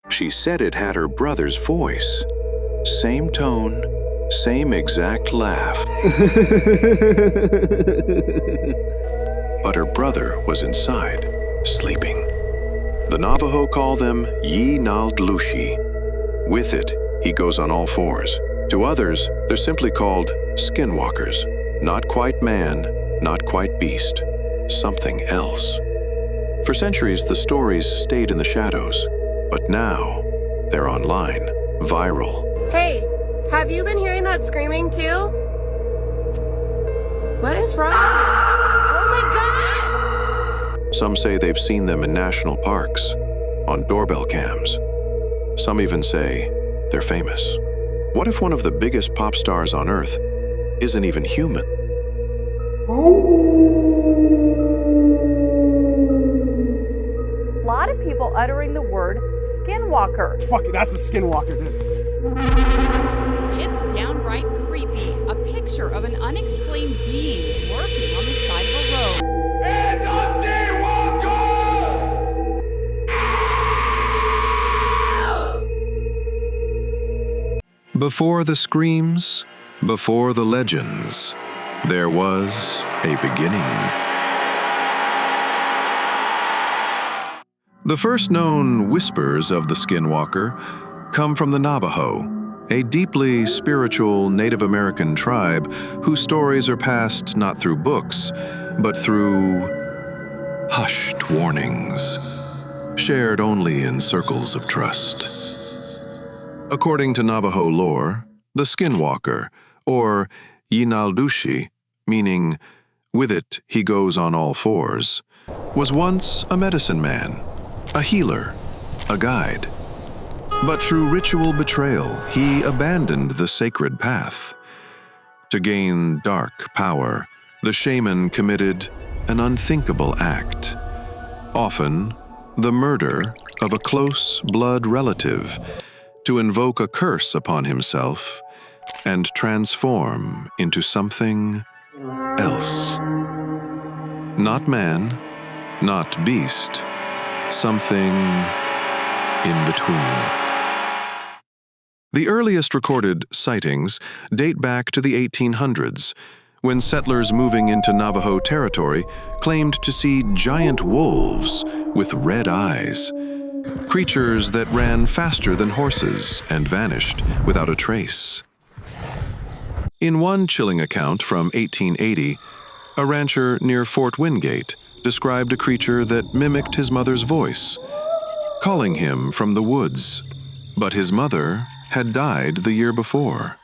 She said it had her brother's voice. Same tone, same exact laugh. But her brother was inside, sleeping. The Navajo call them Yi-nal-dlushi. With it, he goes on all fours. To others, they're simply called skinwalkers. Not quite man, not quite beast. Something else. For centuries, the stories stayed in the shadows. But now, they're online, viral. Hey, have you been hearing that screaming too? What is wrong? Oh my God! Some say they've seen them in national parks, on doorbell cams. Some even say they're famous. What if one of the biggest pop stars on Earth isn't even human? A lot of people uttering the word skinwalker. Fuck it, that's a skinwalker, dude. It's downright creepy. A picture of an unexplained being lurking on the side of a road. It's a skinwalker! Before the screams, before the legends, there was a beginning. The first known whispers of the Skinwalker come from the Navajo, a deeply spiritual Native American tribe whose stories are passed not through books, but through hushed warnings, shared only in circles of trust. According to Navajo lore, the Skinwalker, or Yi-nal-dlushi, meaning with it he goes on all fours, was once a medicine man, a healer, a guide. But through ritual betrayal, he abandoned the sacred path. To gain dark power, the shaman committed an unthinkable act, often the murder of a close blood relative, to invoke a curse upon himself and transform into something else. Not man, not beast, something in between. The earliest recorded sightings date back to the 1800s, when settlers moving into Navajo territory claimed to see giant wolves with red eyes, creatures that ran faster than horses and vanished without a trace. In one chilling account from 1880, a rancher near Fort Wingate described a creature that mimicked his mother's voice, calling him from the woods, but his mother had died the year before.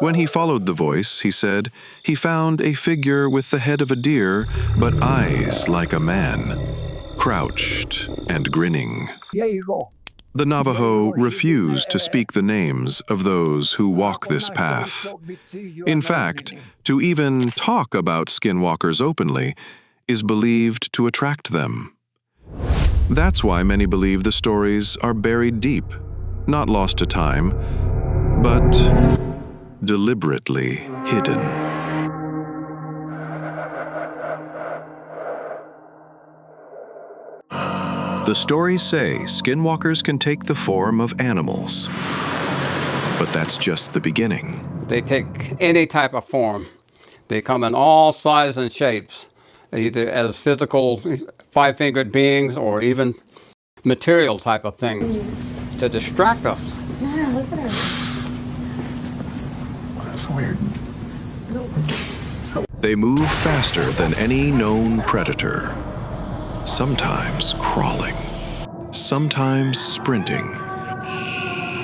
When he followed the voice, he said, he found a figure with the head of a deer, but eyes like a man, crouched and grinning. There you go. The Navajo refused to speak the names of those who walk this path. In fact, to even talk about skinwalkers openly is believed to attract them. That's why many believe the stories are buried deep, not lost to time, but deliberately hidden. The stories say skinwalkers can take the form of animals, but that's just the beginning. They take any type of form. They come in all sizes and shapes, either as physical five-fingered beings or even material type of things to distract us. Yeah, look at her. That's weird. They move faster than any known predator, sometimes crawling, sometimes sprinting,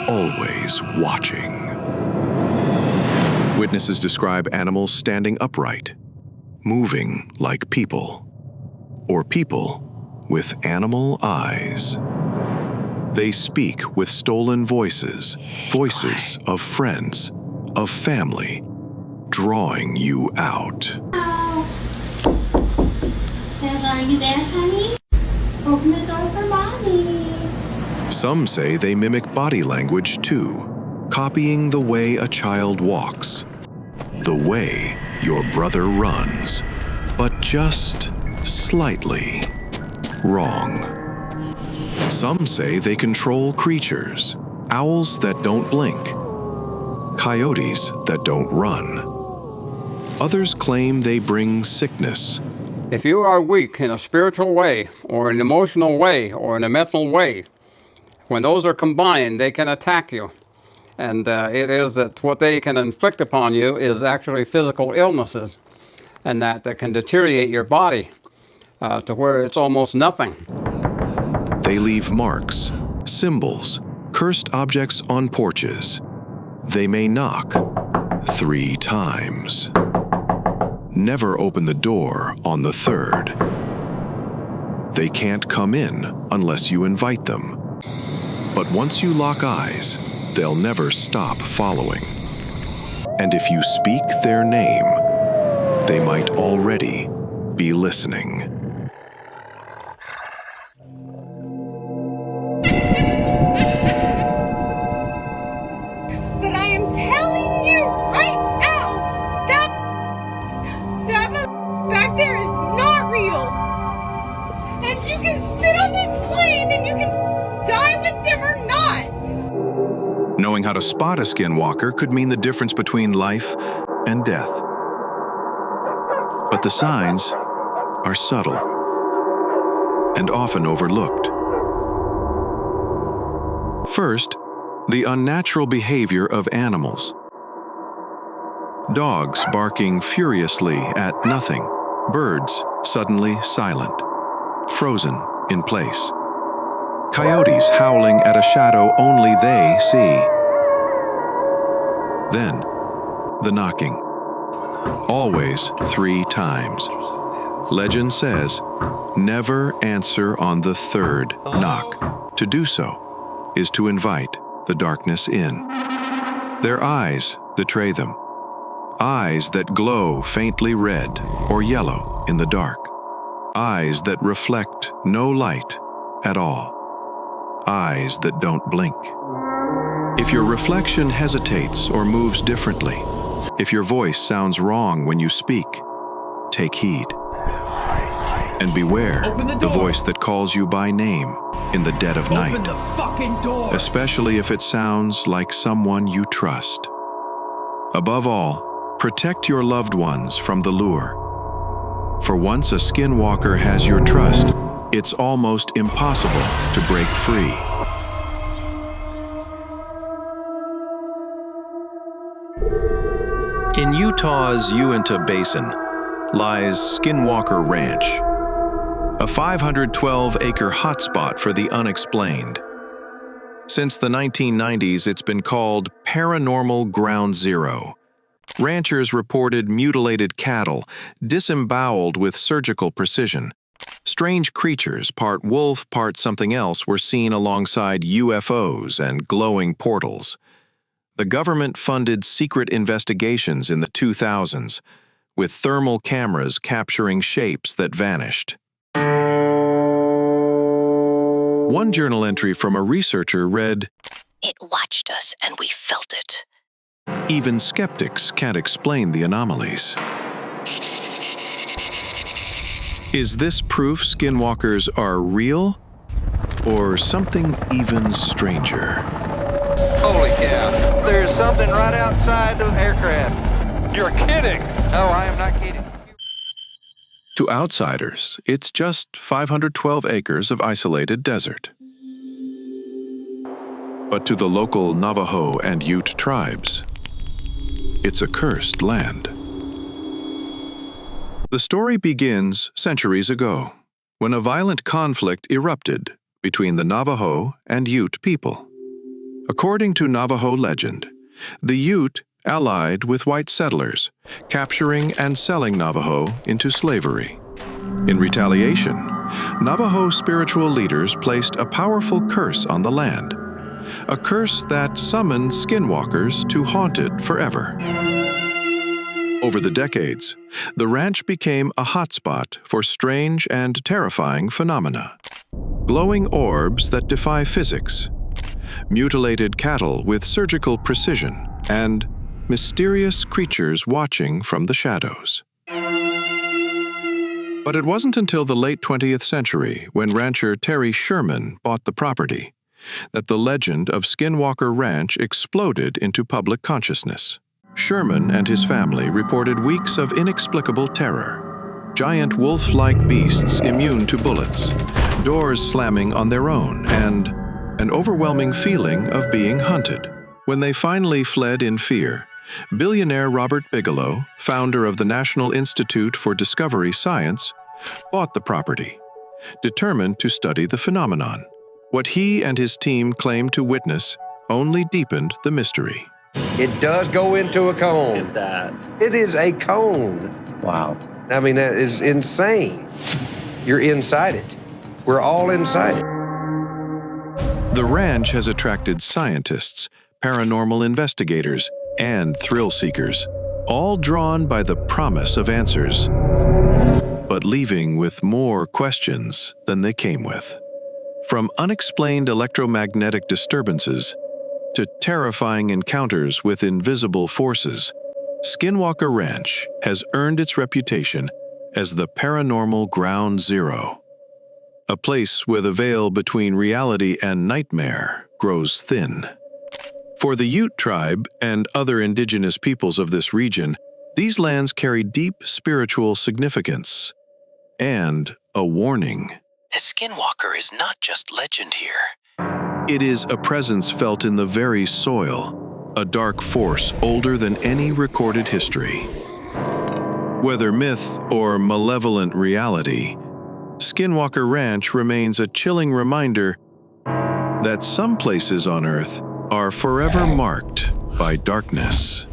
always watching. Witnesses describe animals standing upright, moving like people, or people with animal eyes. They speak with stolen voices, voices of friends, of family, drawing you out. Are you there, honey? Open the door for Mommy. Some say they mimic body language too, copying the way a child walks, the way your brother runs, but just slightly wrong. Some say they control creatures, owls that don't blink, coyotes that don't run. Others claim they bring sickness. If you are weak in a spiritual way, or an emotional way, or in a mental way, when those are combined, they can attack you. And it is that what they can inflict upon you is actually physical illnesses, and that can deteriorate your body to where it's almost nothing. They leave marks, symbols, cursed objects on porches. They may knock 3 times. Never open the door on the 3rd. They can't come in unless you invite them. But once you lock eyes, they'll never stop following. And if you speak their name, they might already be listening. But I am telling you right now, that back there is not real. And you can sit on this plane and you can die with them or not. Knowing how to spot a skinwalker could mean the difference between life and death. But the signs are subtle and often overlooked. First, the unnatural behavior of animals. Dogs barking furiously at nothing, birds suddenly silent, frozen in place. Coyotes howling at a shadow only they see. Then, the knocking. Always 3 times. Legend says, never answer on the 3rd knock. To do so is to invite the darkness in. Their eyes betray them. Eyes that glow faintly red or yellow in the dark. Eyes that reflect no light at all. Eyes that don't blink. If your reflection hesitates or moves differently, if your voice sounds wrong when you speak, take heed. And beware the voice that calls you by name in the dead of night. Open the fucking door! Especially if it sounds like someone you trust. Above all, protect your loved ones from the lure. For once a skinwalker has your trust, it's almost impossible to break free. In Utah's Uinta Basin lies Skinwalker Ranch, a 512-acre hotspot for the unexplained. Since the 1990s, it's been called Paranormal Ground Zero. Ranchers reported mutilated cattle, disemboweled with surgical precision. Strange creatures, part wolf, part something else, were seen alongside UFOs and glowing portals. The government funded secret investigations in the 2000s, with thermal cameras capturing shapes that vanished. One journal entry from a researcher read, "It watched us and we felt it." Even skeptics can't explain the anomalies. Is this proof skinwalkers are real? Or something even stranger? Holy cow. There's something right outside the aircraft. You're kidding. No, I am not kidding. To outsiders, it's just 512 acres of isolated desert. But to the local Navajo and Ute tribes, it's a cursed land. The story begins centuries ago, when a violent conflict erupted between the Navajo and Ute people. According to Navajo legend, the Ute allied with white settlers, capturing and selling Navajo into slavery. In retaliation, Navajo spiritual leaders placed a powerful curse on the land, a curse that summoned skinwalkers to haunt it forever. Over the decades, the ranch became a hotspot for strange and terrifying phenomena. Glowing orbs that defy physics, mutilated cattle with surgical precision, and mysterious creatures watching from the shadows. But it wasn't until the late 20th century, when rancher Terry Sherman bought the property, that the legend of Skinwalker Ranch exploded into public consciousness. Sherman and his family reported weeks of inexplicable terror. Giant wolf-like beasts immune to bullets, doors slamming on their own, and an overwhelming feeling of being hunted. When they finally fled in fear, billionaire Robert Bigelow, founder of the National Institute for Discovery Science, bought the property, determined to study the phenomenon. What he and his team claimed to witness only deepened the mystery. It does go into a cone. It is a cone. Wow. I mean, that is insane. You're inside it. We're all inside it. The ranch has attracted scientists, paranormal investigators, and thrill seekers, all drawn by the promise of answers, but leaving with more questions than they came with. From unexplained electromagnetic disturbances to terrifying encounters with invisible forces, Skinwalker Ranch has earned its reputation as the paranormal ground zero, a place where the veil between reality and nightmare grows thin. For the Ute tribe and other indigenous peoples of this region, these lands carry deep spiritual significance and a warning. The Skinwalker is not just legend here. It is a presence felt in the very soil, a dark force older than any recorded history. Whether myth or malevolent reality, Skinwalker Ranch remains a chilling reminder that some places on Earth are forever marked by darkness.